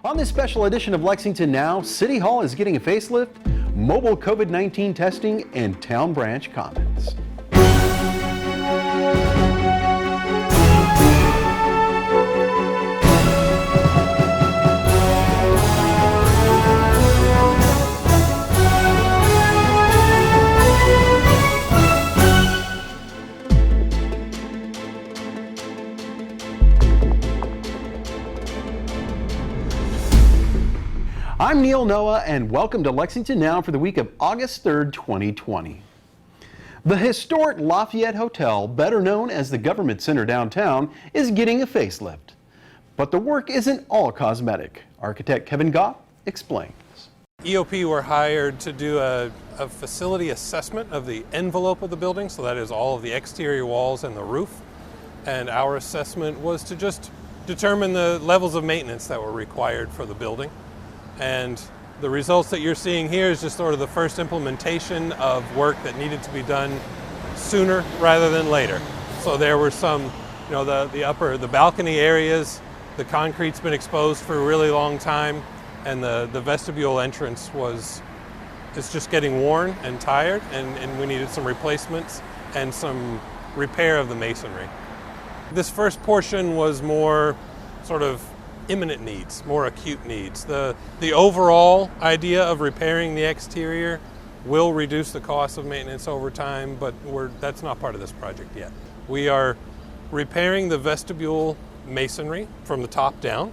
On this special edition of Lexington Now, City Hall is getting a facelift, mobile COVID-19 testing, and town branch comments. I'm Neil Noah, and welcome to Lexington Now for the week of August 3rd, 2020. The historic Lafayette Hotel, better known as the Government Center downtown, is getting a facelift. But the work isn't all cosmetic. Architect Kevin Goff explains. EOP were hired to do a facility assessment of the envelope of the building, so that is all of the exterior walls and the roof. And our assessment was to just determine the levels of maintenance that were required for the building. And the results that you're seeing here is just sort of the first implementation of work that needed to be done sooner rather than later. So there were some, the balcony areas, the concrete's been exposed for a really long time, and the vestibule entrance is just getting worn and tired, and we needed some replacements and some repair of the masonry. This first portion was more sort of imminent needs, more acute needs. The overall idea of repairing the exterior will reduce the cost of maintenance over time, but that's not part of this project yet. We are repairing the vestibule masonry from the top down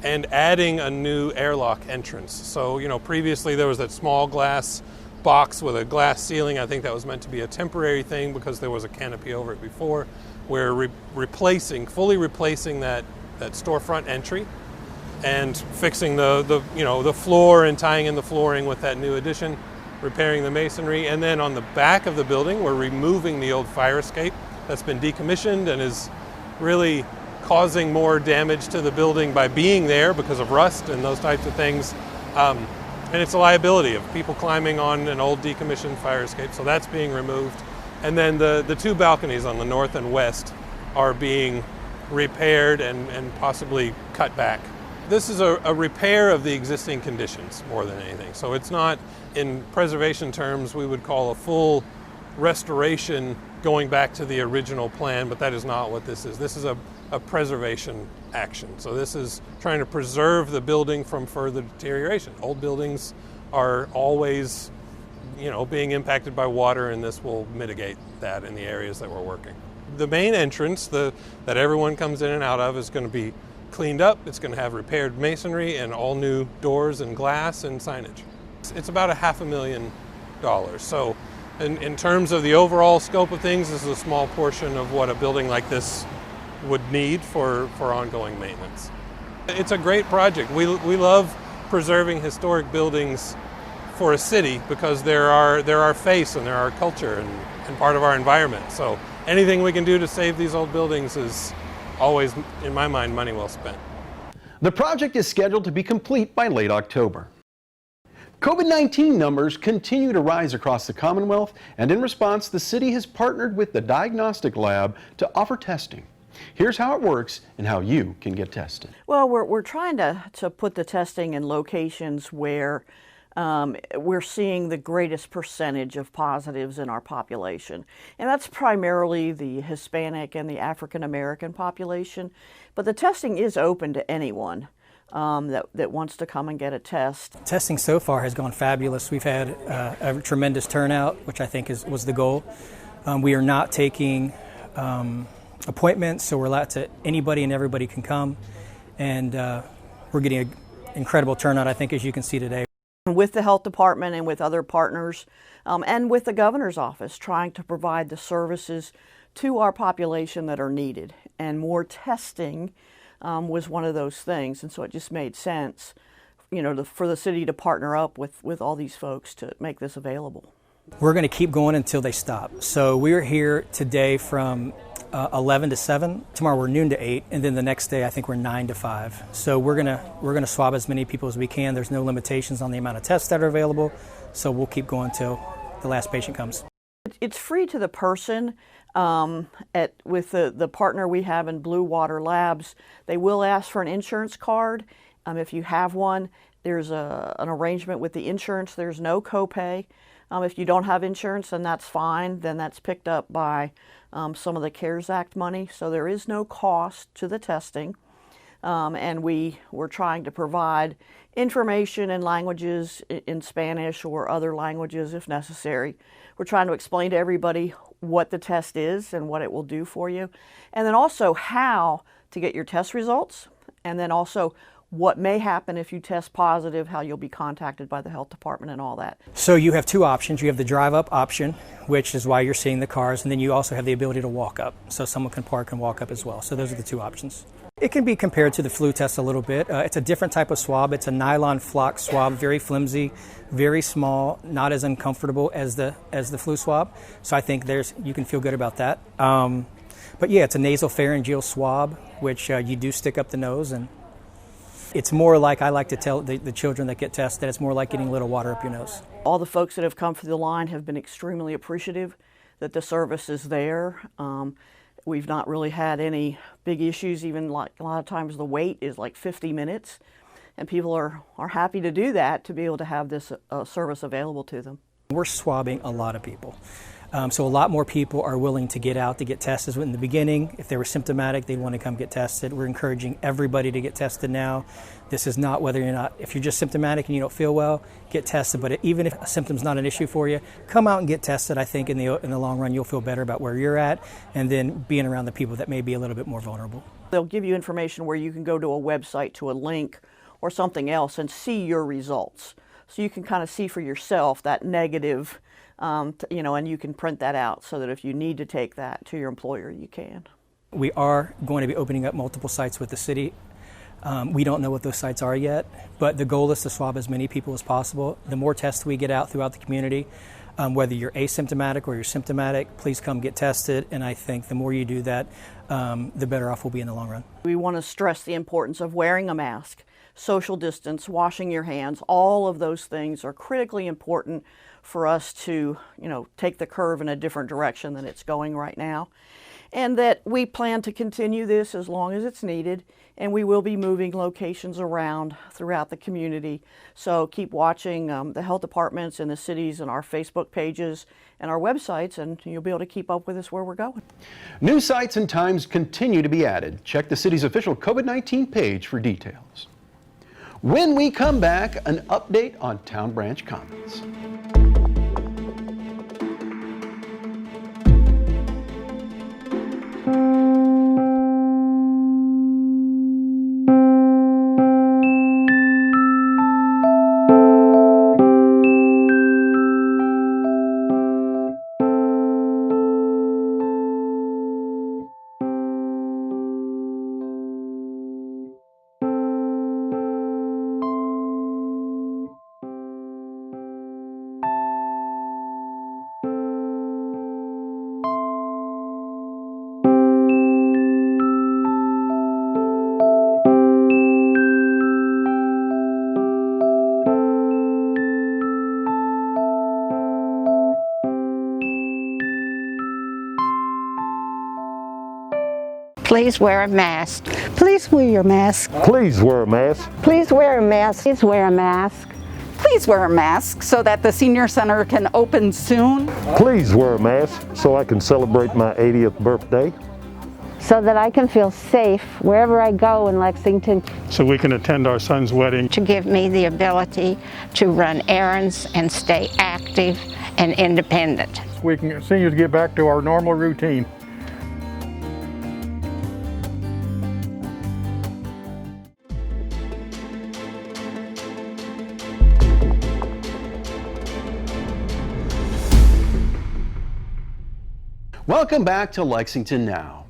and adding a new airlock entrance. So, previously there was that small glass box with a glass ceiling. I think that was meant to be a temporary thing because there was a canopy over it before. We're fully replacing that storefront entry and fixing the floor and tying in the flooring with that new addition, repairing the masonry. And then on the back of the building, we're removing the old fire escape that's been decommissioned and is really causing more damage to the building by being there because of rust and those types of things. And it's a liability of people climbing on an old decommissioned fire escape, so that's being removed. And then the two balconies on the north and west are being repaired and possibly cut back. This is a repair of the existing conditions more than anything. So it's not, in preservation terms, we would call a full restoration going back to the original plan, but that is not what this is. This is a preservation action. So this is trying to preserve the building from further deterioration. Old buildings are always, being impacted by water, and this will mitigate that in the areas that we're working. The main entrance that everyone comes in and out of is going to be cleaned up. It's going to have repaired masonry and all new doors and glass and signage. It's about $500,000. So in terms of the overall scope of things, this is a small portion of what a building like this would need for ongoing maintenance. It's a great project. We love preserving historic buildings for a city because they're our face and they're our culture and part of our environment. So anything we can do to save these old buildings is always, in my mind, money well spent. The project is scheduled to be complete by late October. COVID-19 numbers continue to rise across the Commonwealth, and in response, the city has partnered with the diagnostic lab to offer testing. Here's how it works and how you can get tested. Well, we're trying to put the testing in locations where we're seeing the greatest percentage of positives in our population. And that's primarily the Hispanic and the African American population. But the testing is open to anyone that wants to come and get a test. Testing so far has gone fabulous. We've had a tremendous turnout, which I think was the goal. We are not taking appointments, so we're allowed to, anybody and everybody can come. And we're getting an incredible turnout, I think, as you can see today. With the health department and with other partners and with the governor's office, trying to provide the services to our population that are needed. And more testing was one of those things. And so it just made sense, for the city to partner up with all these folks to make this available. We're going to keep going until they stop. So we're here today from 11 to 7. Tomorrow we're noon to 8, and then the next day I think we're 9 to 5. So we're gonna swab as many people as we can. There's no limitations on the amount of tests that are available, so we'll keep going till the last patient comes. It's free to the person. With the partner we have in Blue Water Labs, they will ask for an insurance card, If you have one, there's an arrangement with the insurance. There's no copay. If you don't have insurance, then that's fine. Then that's picked up by some of the CARES Act money. So there is no cost to the testing. And we're trying to provide information in languages, in Spanish or other languages if necessary. We're trying to explain to everybody what the test is and what it will do for you. And then also how to get your test results. And then also what may happen if you test positive, how you'll be contacted by the health department and all that. So you have two options. You have the drive-up option, which is why you're seeing the cars, and then you also have the ability to walk up. So someone can park and walk up as well. So those are the two options. It can be compared to the flu test a little bit. It's a different type of swab. It's a nylon flock swab, very flimsy, very small, not as uncomfortable as the flu swab. So I think you can feel good about that. But yeah, it's a nasopharyngeal swab, which you do stick up the nose, and it's more like, I like to tell the children that get tested, it's more like getting a little water up your nose. All the folks that have come through the line have been extremely appreciative that the service is there. We've not really had any big issues, even like a lot of times the wait is like 50 minutes, and people are happy to do that to be able to have this service available to them. We're swabbing a lot of people. So a lot more people are willing to get out to get tested. In the beginning, if they were symptomatic, they'd want to come get tested. We're encouraging everybody to get tested now. This is not if you're just symptomatic and you don't feel well, get tested. But even if a symptom's not an issue for you, come out and get tested. I think in the long run, you'll feel better about where you're at and then being around the people that may be a little bit more vulnerable. They'll give you information where you can go to a website, to a link or something else and see your results. So you can kind of see for yourself that negative, and you can print that out so that if you need to take that to your employer, you can. We are going to be opening up multiple sites with the city. We don't know what those sites are yet, but the goal is to swab as many people as possible. The more tests we get out throughout the community, whether you're asymptomatic or you're symptomatic, please come get tested. And I think the more you do that, the better off we'll be in the long run. We want to stress the importance of wearing a mask, social distance, washing your hands. All of those things are critically important for us to, take the curve in a different direction than it's going right now. And that we plan to continue this as long as it's needed, and we will be moving locations around throughout the community. So keep watching the health departments in the cities and our Facebook pages and our websites, and you'll be able to keep up with us where we're going. New sites and times continue to be added. Check the city's official COVID-19 page for details. When we come back, an update on Town Branch Commons. Please wear a mask. Please wear your mask. Please wear a mask. Please wear a mask. Please wear a mask. Please wear a mask so that the senior center can open soon. Please wear a mask so I can celebrate my 80th birthday. So that I can feel safe wherever I go in Lexington. So we can attend our son's wedding. To give me the ability to run errands and stay active and independent. We can continue to get back to our normal routine. Welcome back to Lexington Now.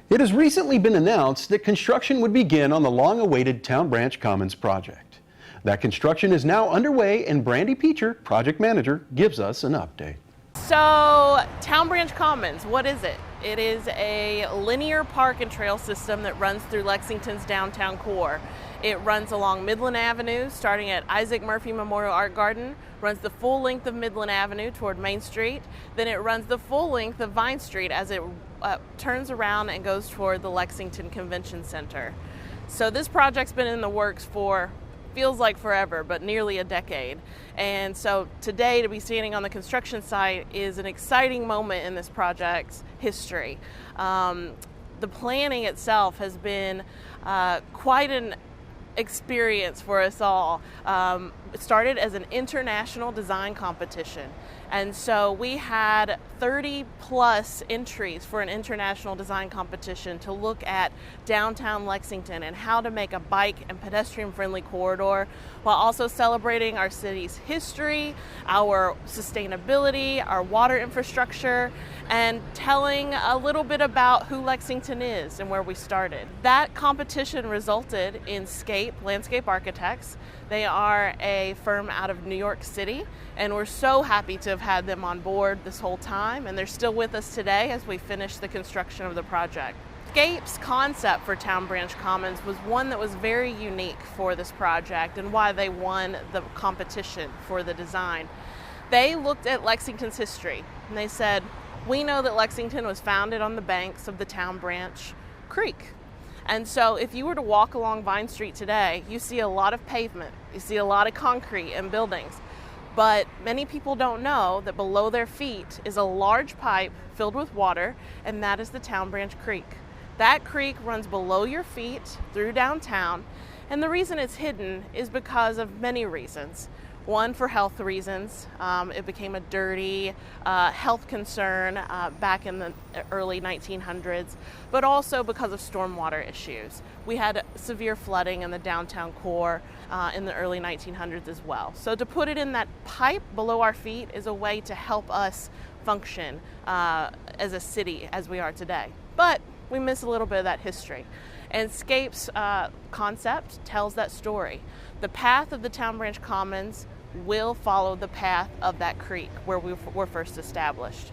It has recently been announced that construction would begin on the long-awaited Town Branch Commons project. That construction is now underway, and Brandi, project manager, gives us an update. So, Town Branch Commons, what is it? It is a linear park and trail system that runs through Lexington's downtown core. It runs along Midland Avenue, starting at Isaac Murphy Memorial Art Garden, runs the full length of Midland Avenue toward Main Street, then it runs the full length of Vine Street as it turns around and goes toward the Lexington Convention Center. So this project's been in the works for, feels like forever, but nearly a decade. And so today, to be standing on the construction site is an exciting moment in this project's history. The planning itself has been quite an experience for us all. It started as an international design competition. And so we had 30 plus entries for an international design competition to look at downtown Lexington and how to make a bike and pedestrian friendly corridor while also celebrating our city's history, our sustainability, our water infrastructure, and telling a little bit about who Lexington is and where we started. That competition resulted in Scape Landscape Architects. They are a firm out of New York City, and we're so happy to have had them on board this whole time, and they're still with us today as we finish the construction of the project. Scape's concept for Town Branch Commons was one that was very unique for this project and why they won the competition for the design. They looked at Lexington's history and they said, we know that Lexington was founded on the banks of the Town Branch Creek. And so if you were to walk along Vine Street today, you see a lot of pavement, you see a lot of concrete and buildings. But many people don't know that below their feet is a large pipe filled with water, and that is the Town Branch Creek. That creek runs below your feet through downtown, and the reason it's hidden is because of many reasons. One, for health reasons. It became a dirty health concern back in the early 1900s, but also because of stormwater issues. We had severe flooding in the downtown core in the early 1900s as well. So to put it in that pipe below our feet is a way to help us function as a city as we are today. But we miss a little bit of that history. And Scape's concept tells that story. The path of the Town Branch Commons will follow the path of that creek where we were first established.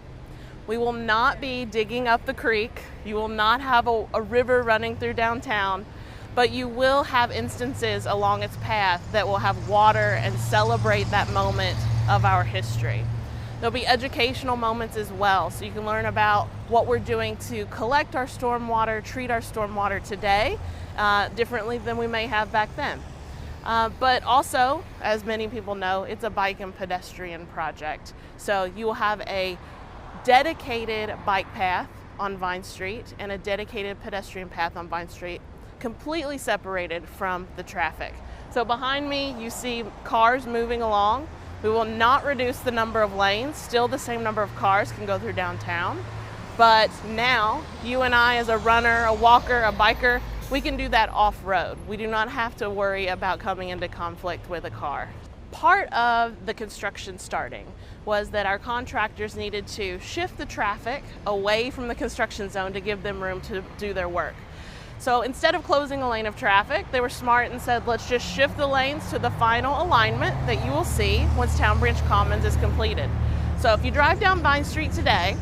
We will not be digging up the creek. You will not have a river running through downtown, but you will have instances along its path that will have water and celebrate that moment of our history. There'll be educational moments as well, so you can learn about what we're doing to collect our stormwater, treat our stormwater today differently than we may have back then. But also, as many people know, it's a bike and pedestrian project. So you will have a dedicated bike path on Vine Street and a dedicated pedestrian path on Vine Street, completely separated from the traffic. So behind me, you see cars moving along. We will not reduce the number of lanes. Still the same number of cars can go through downtown. But now, you and I as a runner, a walker, a biker, we can do that off-road. We do not have to worry about coming into conflict with a car. Part of the construction starting was that our contractors needed to shift the traffic away from the construction zone to give them room to do their work. So instead of closing a lane of traffic, they were smart and said, let's just shift the lanes to the final alignment that you will see once Town Branch Commons is completed. So if you drive down Vine Street today,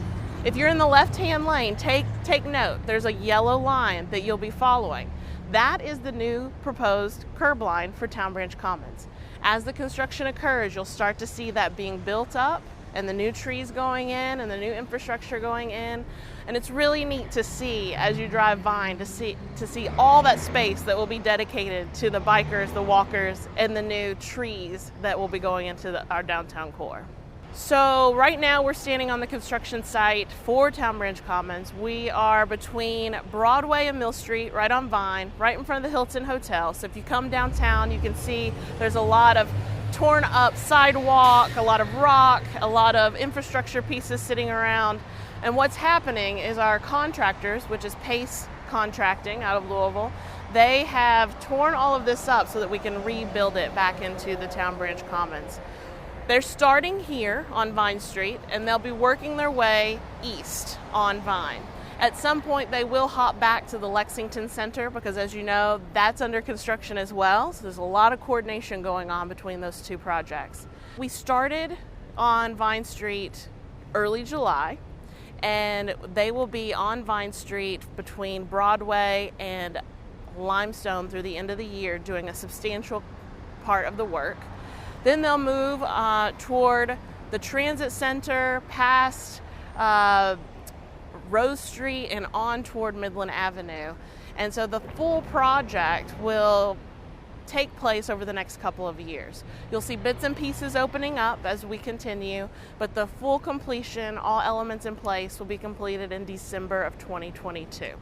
if you're in the left-hand lane, take note. There's a yellow line that you'll be following. That is the new proposed curb line for Town Branch Commons. As the construction occurs, you'll start to see that being built up and the new trees going in and the new infrastructure going in. And it's really neat to see as you drive Vine to see all that space that will be dedicated to the bikers, the walkers, and the new trees that will be going into our downtown core. So right now we're standing on the construction site for Town Branch Commons. We are between Broadway and Mill Street, right on Vine, right in front of the Hilton Hotel. So if you come downtown, you can see there's a lot of torn up sidewalk, a lot of rock, a lot of infrastructure pieces sitting around. And what's happening is our contractors, which is Pace Contracting out of Louisville, they have torn all of this up so that we can rebuild it back into the Town Branch Commons. They're starting here on Vine Street, and they'll be working their way east on Vine. At some point, they will hop back to the Lexington Center because, as you know, that's under construction as well. So there's a lot of coordination going on between those two projects. We started on Vine Street early July, and they will be on Vine Street between Broadway and Limestone through the end of the year, doing a substantial part of the work. Then they'll move toward the transit center, past Rose Street and on toward Midland Avenue. And so the full project will take place over the next couple of years. You'll see bits and pieces opening up as we continue, but the full completion, all elements in place, will be completed in December of 2022.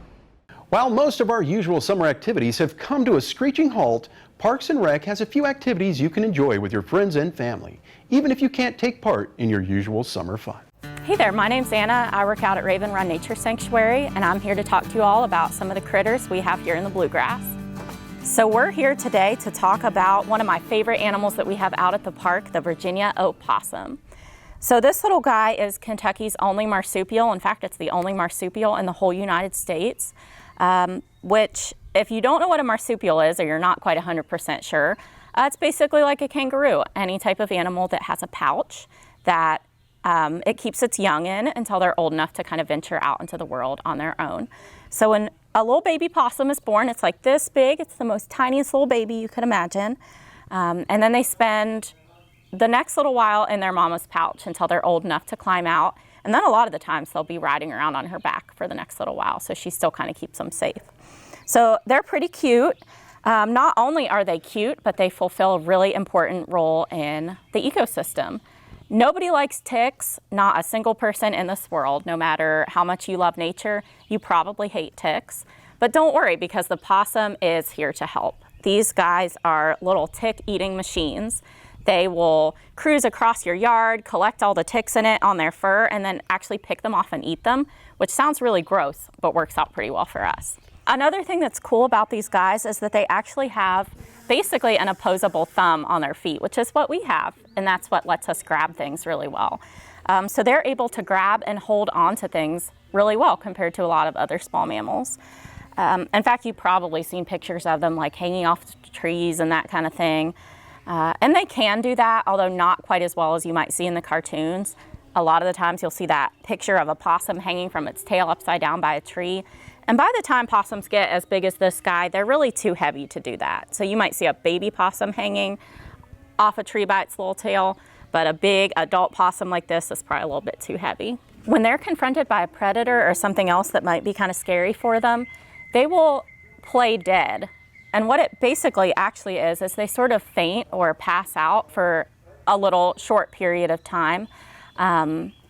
While most of our usual summer activities have come to a screeching halt, Parks and Rec has a few activities you can enjoy with your friends and family, even if you can't take part in your usual summer fun. Hey there, my name's Anna. I work out at Raven Run Nature Sanctuary, and I'm here to talk to you all about some of the critters we have here in the bluegrass. So we're here today to talk about one of my favorite animals that we have out at the park, the Virginia opossum. So this little guy is Kentucky's only marsupial. In fact, it's the only marsupial in the whole United States, which if you don't know what a marsupial is, or you're not quite 100% sure, it's basically like a kangaroo, any type of animal that has a pouch that it keeps its young in until they're old enough to kind of venture out into the world on their own. So when a little baby possum is born, it's like this big. It's the most tiniest little baby you could imagine. And then they spend the next little while in their mama's pouch until they're old enough to climb out. And then a lot of the times they'll be riding around on her back for the next little while. So she still kind of keeps them safe. So they're pretty cute. Not only are they cute, but they fulfill a really important role in the ecosystem. Nobody likes ticks, not a single person in this world. No matter how much you love nature, you probably hate ticks. But don't worry, because the possum is here to help. These guys are little tick-eating machines. They will cruise across your yard, collect all the ticks in it on their fur, and then actually pick them off and eat them, which sounds really gross, but works out pretty well for us. Another thing that's cool about these guys is that they actually have basically an opposable thumb on their feet, which is what we have, and that's what lets us grab things really well. So they're able to grab and hold on to things really well compared to a lot of other small mammals. In fact, you've probably seen pictures of them like hanging off trees and that kind of thing. And they can do that, although not quite as well as you might see in the cartoons. A lot of the times you'll see that picture of a possum hanging from its tail upside down by a tree. And by the time possums get as big as this guy, they're really too heavy to do that. So you might see a baby possum hanging off a tree by its little tail, but a big adult possum like this is probably a little bit too heavy. When they're confronted by a predator or something else that might be kind of scary for them, they will play dead. And what it basically actually is they sort of faint or pass out for a little short period of time.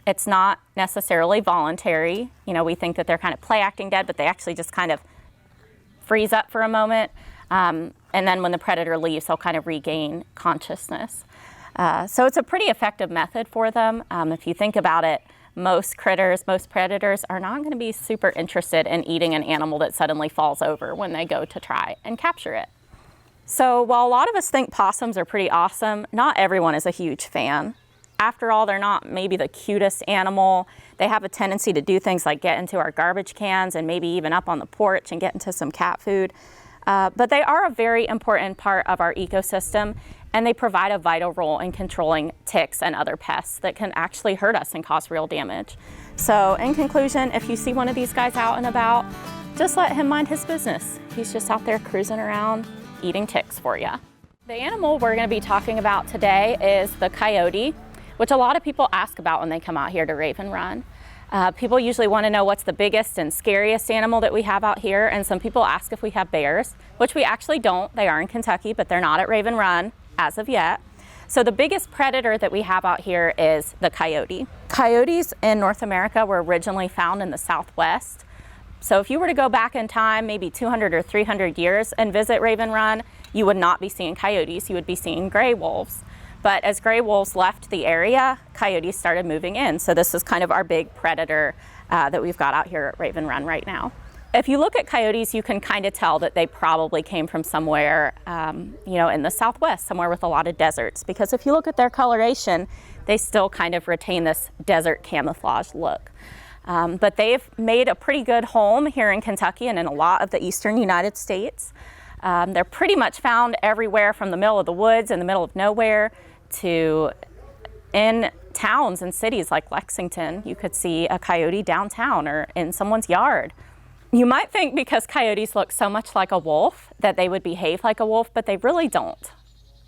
It's not necessarily voluntary. You know, we think that they're kind of play acting dead, but they actually just kind of freeze up for a moment. And then when the predator leaves, they'll kind of regain consciousness. So it's a pretty effective method for them. If you think about it, most predators are not going to be super interested in eating an animal that suddenly falls over when they go to try and capture it. So while a lot of us think possums are pretty awesome, not everyone is a huge fan. After all, they're not maybe the cutest animal. They have a tendency to do things like get into our garbage cans and maybe even up on the porch and get into some cat food. But they are a very important part of our ecosystem, and they provide a vital role in controlling ticks and other pests that can actually hurt us and cause real damage. So in conclusion, if you see one of these guys out and about, just let him mind his business. He's just out there cruising around, eating ticks for you. The animal we're going to be talking about today is the coyote, which a lot of people ask about when they come out here to Raven Run. People usually want to know what's the biggest and scariest animal that we have out here, and some people ask if we have bears, which we actually don't. They are in Kentucky, but they're not at Raven Run as of yet. So the biggest predator that we have out here is the coyote. Coyotes in North America were originally found in the Southwest. So if you were to go back in time, maybe 200 or 300 years and visit Raven Run, you would not be seeing coyotes, you would be seeing gray wolves. But as gray wolves left the area, coyotes started moving in. So this is kind of our big predator that we've got out here at Raven Run right now. If you look at coyotes, you can kind of tell that they probably came from somewhere, in the Southwest, somewhere with a lot of deserts. Because if you look at their coloration, they still kind of retain this desert camouflage look. But they've made a pretty good home here in Kentucky and in a lot of the eastern United States. They're pretty much found everywhere from the middle of the woods in the middle of nowhere to in towns and cities like Lexington. You could see a coyote downtown or in someone's yard. You might think because coyotes look so much like a wolf that they would behave like a wolf, but they really don't.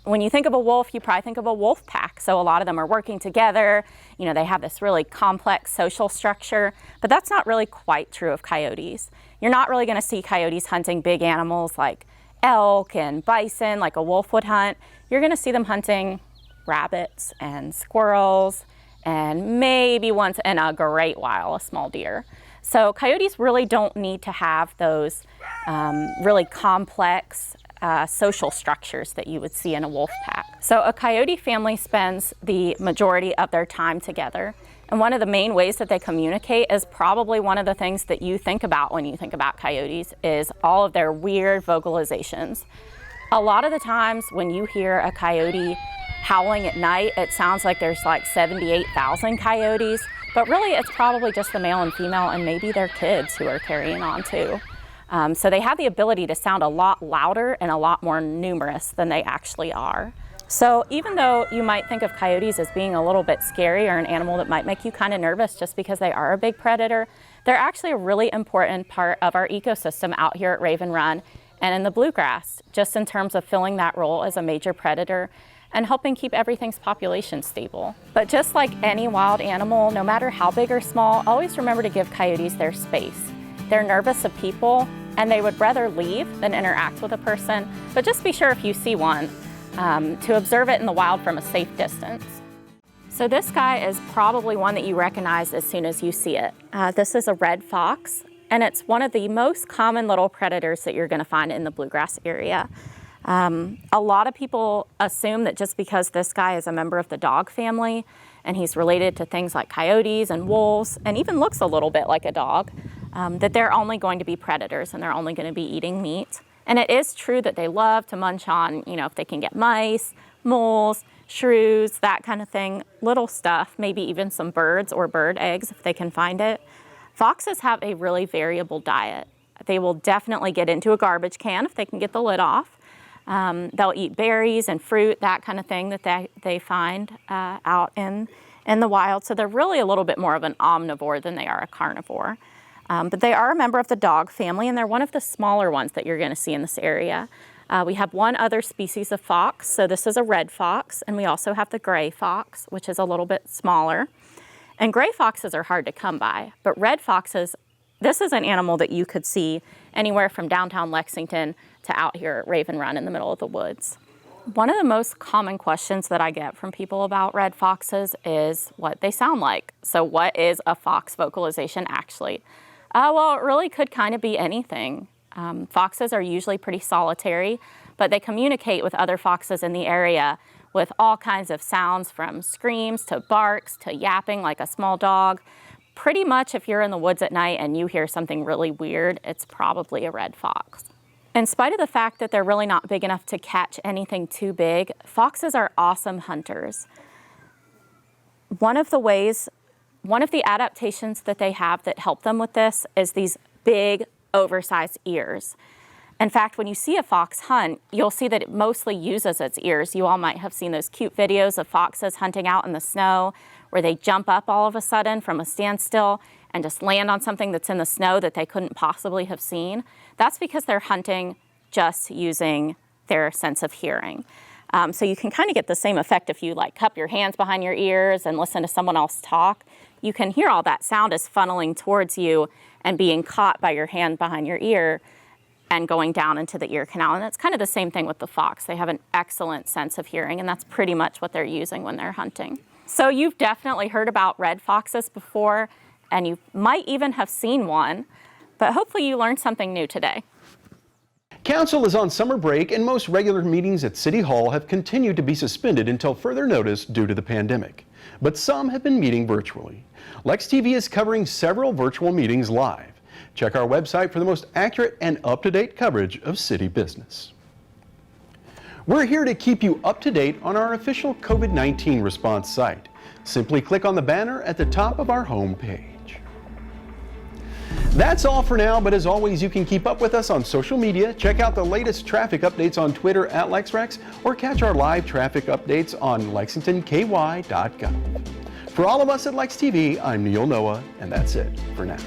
when you think of a wolf, you probably think of a wolf pack. So a lot of them are working together. You know, they have this really complex social structure, but that's not really quite true of coyotes. You're not really going to see coyotes hunting big animals like elk and bison like a wolf would hunt. You're going to see them hunting rabbits and squirrels and maybe once in a great while a small deer. So coyotes really don't need to have those really complex social structures that you would see in a wolf pack. So a coyote family spends the majority of their time together. And one of the main ways that they communicate is probably one of the things that you think about when you think about coyotes is all of their weird vocalizations. A lot of the times when you hear a coyote howling at night, it sounds like there's like 78,000 coyotes, but really it's probably just the male and female and maybe their kids who are carrying on too. So they have the ability to sound a lot louder and a lot more numerous than they actually are. So even though you might think of coyotes as being a little bit scary or an animal that might make you kind of nervous just because they are a big predator, they're actually a really important part of our ecosystem out here at Raven Run and in the bluegrass, just in terms of filling that role as a major predator and helping keep everything's population stable. But just like any wild animal, no matter how big or small, always remember to give coyotes their space. They're nervous of people and they would rather leave than interact with a person, but just be sure if you see one to observe it in the wild from a safe distance. So this guy is probably one that you recognize as soon as you see it. This is a red fox, and it's one of the most common little predators that you're gonna find in the bluegrass area. A lot of people assume that just because this guy is a member of the dog family and he's related to things like coyotes and wolves and even looks a little bit like a dog, that they're only going to be predators and they're only going to be eating meat. And it is true that they love to munch on, you know, if they can get mice, moles, shrews, that kind of thing, little stuff, maybe even some birds or bird eggs if they can find it. Foxes have a really variable diet. They will definitely get into a garbage can if they can get the lid off. They'll eat berries and fruit, that kind of thing that they find out in the wild. So they're really a little bit more of an omnivore than they are a carnivore. But they are a member of the dog family, and they're one of the smaller ones that you're going to see in this area. We have one other species of fox, so this is a red fox, and we also have the gray fox, which is a little bit smaller. And gray foxes are hard to come by, but red foxes, this is an animal that you could see anywhere from downtown Lexington to out here at Raven Run in the middle of the woods. One of the most common questions that I get from people about red foxes is what they sound like. So what is a fox vocalization actually? Well, it really could kind of be anything. Foxes are usually pretty solitary, but they communicate with other foxes in the area with all kinds of sounds from screams to barks to yapping like a small dog. Pretty much if you're in the woods at night and you hear something really weird, it's probably a red fox. In spite of the fact that they're really not big enough to catch anything too big, foxes are awesome hunters. One of the adaptations that they have that help them with this is these big, oversized ears. In fact, when you see a fox hunt, you'll see that it mostly uses its ears. You all might have seen those cute videos of foxes hunting out in the snow where they jump up all of a sudden from a standstill and just land on something that's in the snow that they couldn't possibly have seen. That's because they're hunting just using their sense of hearing. So you can kind of get the same effect if you like cup your hands behind your ears and listen to someone else talk. You can hear all that sound is funneling towards you and being caught by your hand behind your ear and going down into the ear canal. And it's kind of the same thing with the fox. They have an excellent sense of hearing, and that's pretty much what they're using when they're hunting. So you've definitely heard about red foxes before, and you might even have seen one, but hopefully you learned something new today. Council is on summer break, and most regular meetings at City Hall have continued to be suspended until further notice due to the pandemic. But some have been meeting virtually. Lex TV is covering several virtual meetings live. Check our website for the most accurate and up-to-date coverage of city business. We're here to keep you up to date on our official COVID-19 response site. Simply click on the banner at the top of our home page. That's all for now, but as always, you can keep up with us on social media, check out the latest traffic updates on Twitter at LexRex, or catch our live traffic updates on lexingtonky.gov. For all of us at Lex TV, I'm Neil Noah, and that's it for now.